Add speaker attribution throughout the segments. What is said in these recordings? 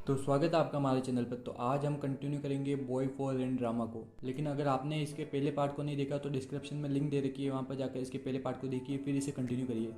Speaker 1: तो स्वागत है आपका हमारे चैनल पर। तो आज हम कंटिन्यू करेंगे बॉय फॉर रेंट ड्रामा को। लेकिन अगर आपने इसके पहले पार्ट को नहीं देखा तो डिस्क्रिप्शन में लिंक दे रखी है, वहाँ पर जाकर इसके पहले पार्ट को देखिए, फिर इसे कंटिन्यू करिए।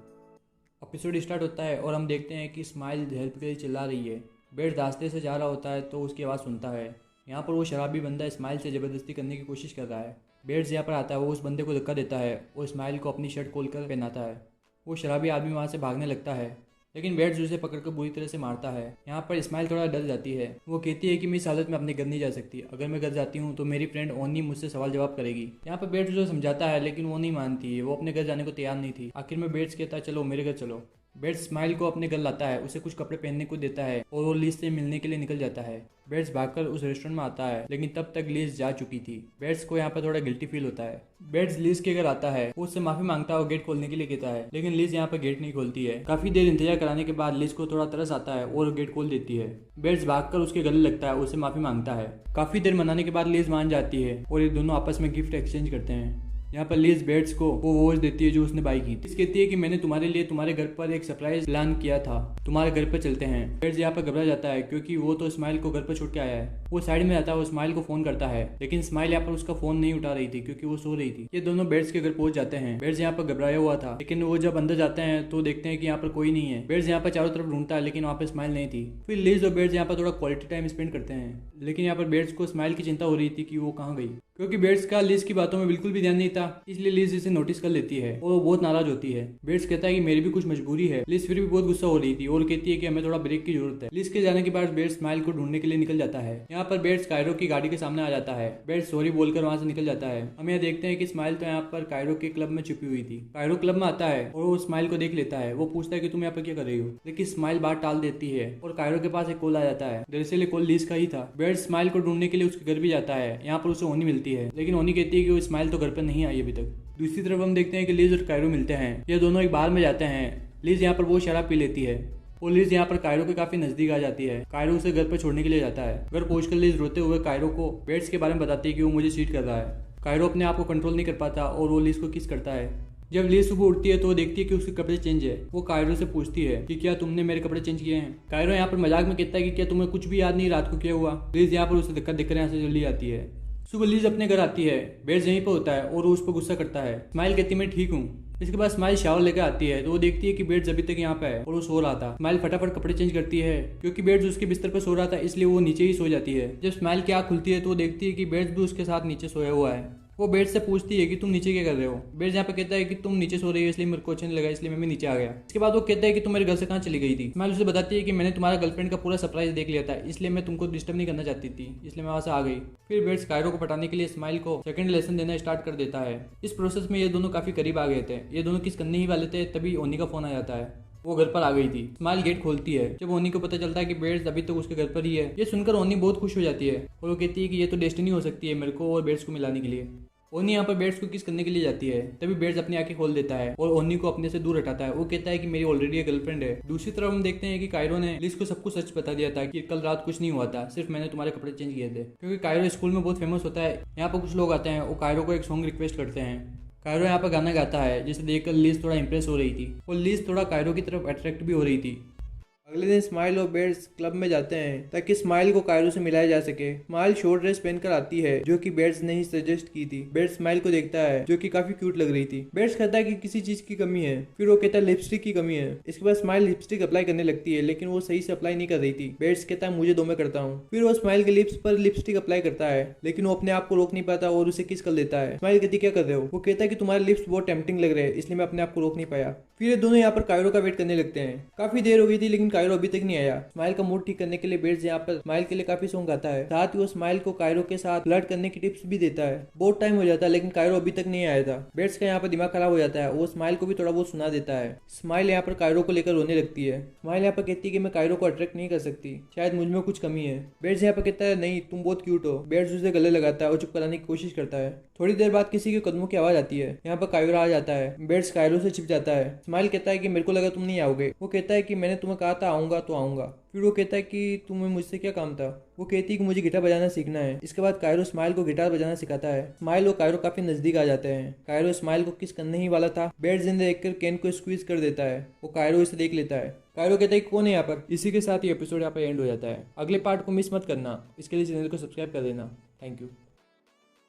Speaker 1: एपिसोड स्टार्ट होता है और हम देखते हैं कि स्माइल हेल्प के लिए चिल्ला रही है। बेड रास्ते से जा रहा होता है तो उसकी आवाज़ सुनता है। यहाँ पर वो शराबी बंदा स्माइल से ज़बरदस्ती करने की कोशिश कर रहा है। बेड्स यहाँ पर आता है, वो उस बंदे को धक्का देता है और स्माइल को अपनी शर्ट खोलकर पहनाता है। वो शराबी आदमी वहाँ से भागने लगता है, लेकिन बेड्स उसे पकड़कर बुरी तरह से मारता है। यहाँ पर स्माइल थोड़ा डर जाती है। वो कहती है कि मैं इस हालत में अपने घर नहीं जा सकती, अगर मैं घर जाती हूँ तो मेरी फ्रेंड ओनी मुझसे सवाल जवाब करेगी। यहाँ पर बेड्स उसे समझाता है, लेकिन वो नहीं मानती है। वो अपने घर जाने को तैयार नहीं थी। आखिर में बेड्स कहता है चलो मेरे घर चलो। बेड्स स्माइल को अपने घर लाता है, उसे कुछ कपड़े पहनने को देता है और वो लीज से मिलने के लिए निकल जाता है। बेड्स भागकर उस रेस्टोरेंट में आता है, लेकिन तब तक लीज जा चुकी थी। बेड्स को यहाँ पर थोड़ा गिल्टी फील होता है। बेड्स लीज के घर आता है, वो उससे माफी मांगता है और गेट खोलने के लिए कहता है, लेकिन लीज यहाँ पर गेट नहीं खोलती है। काफी देर इंतजार कराने के बाद लीज को थोड़ा तरस आता है और गेट खोल देती है। बेड्स भागकर उसके गले लगता है, उससे माफी मांगता है। काफी देर मनाने के बाद लीज मान जाती है और ये दोनों आपस में गिफ्ट एक्सचेंज करते हैं। यहाँ पर लीज बेड्स को वो वॉच देती है जो उसने बाई की थी। कहती है कि मैंने तुम्हारे लिए तुम्हारे घर पर एक सरप्राइज प्लान किया था, तुम्हारे घर पर चलते हैं। बेड्स यहाँ पर घबरा जाता है क्योंकि वो तो स्माइल को घर पर छोड़ के आया है। वो साइड में जाता है, वो स्माइल को फोन करता है, लेकिन स्माइल यहाँ पर उसका फोन नहीं उठा रही थी क्योंकि वो सो रही थी। ये दोनों बेड्स के घर पहुंच जाते हैं। बेड्स यहाँ पर घबराया हुआ था, लेकिन वो जब अंदर जाते हैं तो देखते हैं कि यहाँ पर कोई नहीं है। बेड्स यहाँ पर चारों तरफ ढूंढता है, लेकिन वहाँ पर स्माइल नहीं थी। फिर लीज और बेड्स यहाँ पर थोड़ा क्वालिटी टाइम स्पेंड करते हैं, लेकिन यहाँ पर बेड्स को स्माइल की चिंता हो रही थी कि वो कहाँ गई, क्योंकि बेड्स का लीज की बातों में बिल्कुल भी ध्यान नहीं था। इसलिए लीज इसे नोटिस कर लेती है और वो बहुत नाराज होती है। बेड्स कहता है कि मेरी भी कुछ मजबूरी है। लीज फिर भी बहुत गुस्सा हो रही थी और कहती है कि हमें थोड़ा ब्रेक की जरूरत है। लीज के जाने के बाद बेड्स स्माइल को ढूंढने के लिए निकल जाता है। यहाँ पर बेड्स कायरो की गाड़ी के सामने आ जाता है। बेड्स सॉरी बोलकर वहां से निकल जाता है। हम यहाँ देखते हैं कि स्माइल तो यहाँ पर कायरो के क्लब में छुपी हुई थी। कायरो क्लब में आता है और वो स्माइल को देख लेता है। वो पूछता है कि तुम यहाँ पर क्या कर रही हो, लेकिन स्माइल बात टाल देती है और कायरो के पास एक कॉल आ जाता है। दरअसल कॉल लीज का ही था। बेड्स स्माइल को ढूंढने के लिए उसके घर भी जाता है। यहाँ पर उसे ओनी मिलती है, लेकिन ओनी कहती है कि वो स्माइल तो घर पर नहीं आई अभी तक। दूसरी तरफ हम देखते हैं कि लीज और कायरो मिलते हैं। ये दोनों एक बार में जाते हैं। लीज यहाँ पर वो शराब पी लेती है और लीज यहाँ पर कायरो के काफी नजदीक आ जाती है। कायरो उसे घर पर छोड़ने के लिए जाता है। घर पहुंचकर लीज रोते हुए कायरो को बेड्स के बारे में बताती है कि वो मुझे चीट कर रहा है। कायरो अपने आप को कंट्रोल नहीं कर पाता और वो लीज को किस करता है। जब लीज सुबह उठती है तो वो देखती है कि उसके कपड़े चेंज है। वो कायरो से पूछती है कि क्या तुमने मेरे कपड़े चेंज किए हैं। कायरो यहाँ पर मजाक में कहता है कि क्या तुम्हें कुछ भी याद नहीं रात को क्या हुआ। लीज यहाँ पर उसे धक्का देकर यहाँ से जल्दी आती है। सुबह लीज अपने घर आती है। बेड्स यहीं पर होता है और वो उस पर गुस्सा करता है। स्माइल कहती है मैं ठीक हूँ। इसके बाद स्माइल शावर लेकर आती है तो वो देखती है कि बेड्स अभी तक यहाँ पे है और वो सो रहा था। स्माइल फटाफट कपड़े चेंज करती है क्योंकि बेड्स उसके बिस्तर पर सो रहा था, इसलिए वो नीचे ही सो जाती है। जब स्माइल की आँख खुलती है तो वो देखती है कि बेड्स भी उसके साथ नीचे सोया हुआ है। वो बेड से पूछती है कि तुम नीचे क्या कर रहे हो। बेड यहाँ पे कहता है कि तुम नीचे सो रही हो इसलिए मेरे को अच्छा नहीं लगा, इसलिए मैं भी नीचे आ गया। इसके बाद वो कहता है कि तुम मेरे घर से कहाँ चली गई थी। स्माइल उसे बताती है कि मैंने तुम्हारा गर्लफ्रेंड का पूरा सरप्राइज देख लिया था, इसलिए मैं तुमको डिस्टर्ब नहीं करना चाहती थी, इसलिए मैं वहाँ से आ गई। फिर बेड्स कायरो को पटाने के लिए स्माइल को सेकंड लेसन देना स्टार्ट कर देता है। इस प्रोसेस में ये दोनों काफी करीब आ गए थे। ये दोनों किस करने ही वाले थे, तभी ओनी का फोन आ जाता है। वो घर पर आ गई थी। स्माइल गेट खोलती है। जब ओनी को पता चलता है कि बेड्स अभी तक उसके घर पर ही है, ये सुनकर ओनी बहुत खुश हो जाती है और वो कहती है कि ये तो डेस्टिनी हो सकती है मेरे को और बेड्स को मिलाने के लिए। ओनी यहाँ पर बेड्स को किस करने के लिए जाती है, तभी बेड्स अपनी आंखें खोल देता है और ओनी को अपने से दूर हटाता है। वो कहता है कि मेरी ऑलरेडी एक गर्लफ्रेंड है। दूसरी तरफ हम देखते हैं कि कायरो ने लिज को सब कुछ सच बता दिया था कि कल रात कुछ नहीं हुआ था, सिर्फ मैंने तुम्हारे कपड़े चेंज किए थे। क्योंकि कायरो स्कूल में बहुत फेमस होता है। यहाँ पर कुछ लोग आते हैं और कायरो को एक सॉन्ग रिक्वेस्ट करते हैं। कायरो यहाँ पर गाना गाता है, जिसे देखकर लीज थोड़ा इंप्रेस हो रही थी और लीज थोड़ा कायरो की तरफ अट्रैक्ट भी हो रही थी। अगले दिन स्माइल और बेड्स क्लब में जाते हैं ताकि स्माइल को कायरो से मिलाया जा सके। स्माइल शॉर्ट ड्रेस पहनकर आती है जो कि बेड्स ने ही सजेस्ट की थी। बेड्स स्माइल को देखता है जो कि काफी क्यूट लग रही थी। बेड्स कहता है कि किसी चीज की कमी है, फिर वो कहता है लिपस्टिक की कमी है। इसके बाद स्माइल लिपस्टिक अप्लाई करने लगती है, लेकिन वो सही से अप्लाई नहीं कर रही थी। बेड्स कहता है मुझे दो मैं करता हूँ। फिर वो स्माइल के लिप्स पर लिपस्टिक अप्लाई करता है, लेकिन वो अपने आप को रोक नहीं पाता और उसे किस कर लेता है। स्माइल कहती क्या कर रहे हो। वो कहता है कि तुम्हारे लिप्स बहुत टेम्पटिंग लग रहे हैं, इसलिए मैं अपने आप को रोक नहीं पाया। फिर ये दोनों यहाँ पर कायरो का वेट करने लगते हैं। काफी देर हो गई थी लेकिन कायरो अभी तक नहीं आया। स्माइल का मूड ठीक करने के लिए बेड्स यहाँ पर स्माइल के लिए काफी सॉन्ग गाता है। साथ ही वो स्माइल को कायरो के साथ फ्लर्ट करने की टिप्स भी देता है। बहुत टाइम हो जाता है लेकिन कायरो अभी तक नहीं आया था। बेड्स का यहाँ पर दिमाग खराब हो जाता है। वो स्माइल को भी थोड़ा बहुत सुना देता है। स्माइल यहाँ पर कायरो को लेकर रोने लगती है। स्माइल यहाँ पर कहती है कि मैं कायरो को अट्रैक्ट नहीं कर सकती, शायद मुझ में कुछ कमी है। बेड्स यहाँ पर कहता है नहीं तुम बहुत क्यूट हो। बेड्स उसे गले लगाता है और चुप कराने की कोशिश करता है। थोड़ी देर बाद किसी के कदमों की आवाज आती है। यहाँ पर कायरो आ जाता है। बेड्स कायरो से छिप जाता है। स्माइल कहता है कि मेरे को लगा तुम नहीं आओगे। वो कहता है कि मैंने तुम्हें कहा था था आऊँगा तो आऊँगा। फिर वो कहता है कि तुम्हें मुझसे क्या काम था। वो कहती है कि मुझे गिटार बजाना सीखना है। इसके बाद कायरो स्माइल को गिटार बजाना सिखाता है। स्माइल और कायरो काफी नजदीक आ जाते हैं। कायरो स्माइल को किस करने ही वाला था, बेड जिंदा देखकर केन को स्क्वीज कर देता है। वो कायरो इसे देख लेता है। कायरो कहता है कौन है यहाँ पर। इसी के साथ ये एपिसोड यहाँ पर एंड हो जाता है। अगले पार्ट को मिस मत करना, इसके लिए चैनल को सब्सक्राइब कर देना। Thank you.